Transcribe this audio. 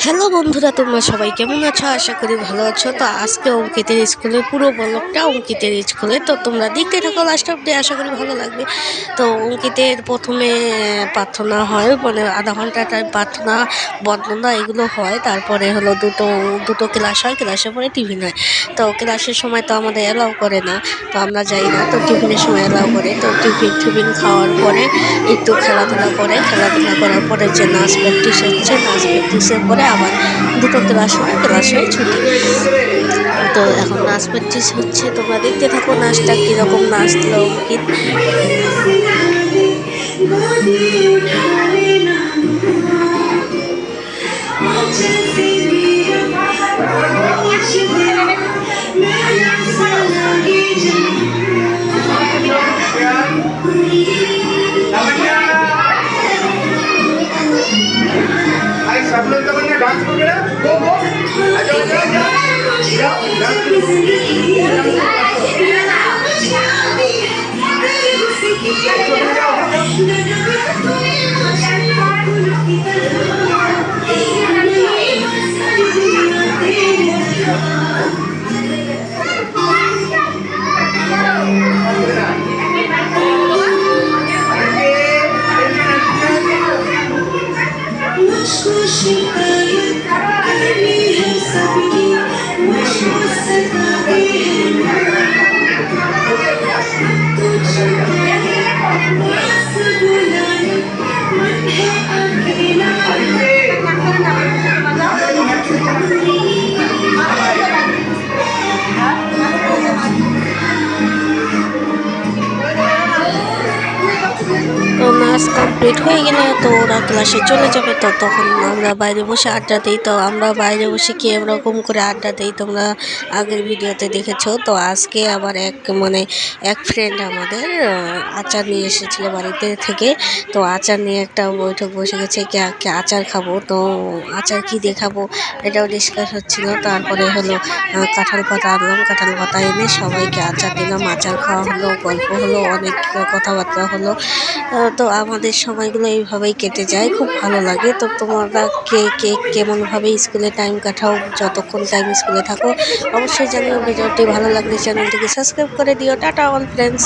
Hello বন্ধুরা, তোমরা সবাই কেমন আছো? আশা করি ভালো আছো। তো আজকে অঙ্কিতের স্কুলের পুরো ব্লগটা অঙ্কিতের স্কুলে, তো তোমরা দেখতে থাকো লাস্ট অব্দি, আশা করি ভালো লাগবে। তো অঙ্কিতের প্রথমে প্রার্থনা হয়, মানে আধা ঘন্টা টাইম প্রার্থনা বন্দনা এগুলো হয়। তারপরে হলো দুটো ক্লাস হয়, ক্লাসের পরে টিফিন হয়। তো ক্লাসের সময় তো আমাদের অ্যালাউ করে না, তো আমরা যাই না। তো টিফিনের সময় অ্যালাউ করে, তো টিফিন খাওয়ার পরে একটু খেলাধুলা করে, খেলাধুলা করার পরে যে নাচ প্র্যাকটিস হচ্ছে, নাচ প্র্যাকটিসের পরে আবার দুটো ক্লাস হয়, ক্লাস হয় ছুটি। তো এখন নাচ প্র্যাকটিস হচ্ছে, তোমরা দেখতে থাকো নাচটা কীরকম নাচল অঙ্কিত। सब लोग तो बंदे डांस वगैरह गो गो आजा आजा তো নাচ কমপ্লিট হয়ে গেলে তো ওরা ক্লাসে চলে যাবে। তো তখন আমরা বাইরে বসে আড্ডা দিই। তো আমরা বাইরে বসে কি এরকম করে আড্ডা দিই, তোমরা আগের ভিডিওতে দেখেছো। তো আজকে আবার এক ফ্রেন্ড আমাদের আচার নিয়ে এসেছিলো বাড়িতে থেকে। তো আচার নিয়ে একটা বৈঠক বসে গেছে, কে আচার খাবো, তো আচার কি দিয়ে খাবো এটাও ডিসকাস হচ্ছিলো। তারপরে হলো কাঁঠাল পাতা আনলাম, কাঁঠাল পাতা এনে সবাইকে আচার দিলাম, আচার খাওয়া হলো, গল্প হলো, অনেক কথাবার্তা হলো। তো আমাদের সময়গুলো এইভাবেই কেটে যায়, খুব ভালো লাগে। তো তোমরা কে কেমনভাবে স্কুলে টাইম কাটাও, যতক্ষণ টাইম স্কুলে থাকো অবশ্যই জানিও। ভিডিওটি ভালো লাগলে চ্যানেলটিকে সাবস্ক্রাইব করে দিও। Tata all friends.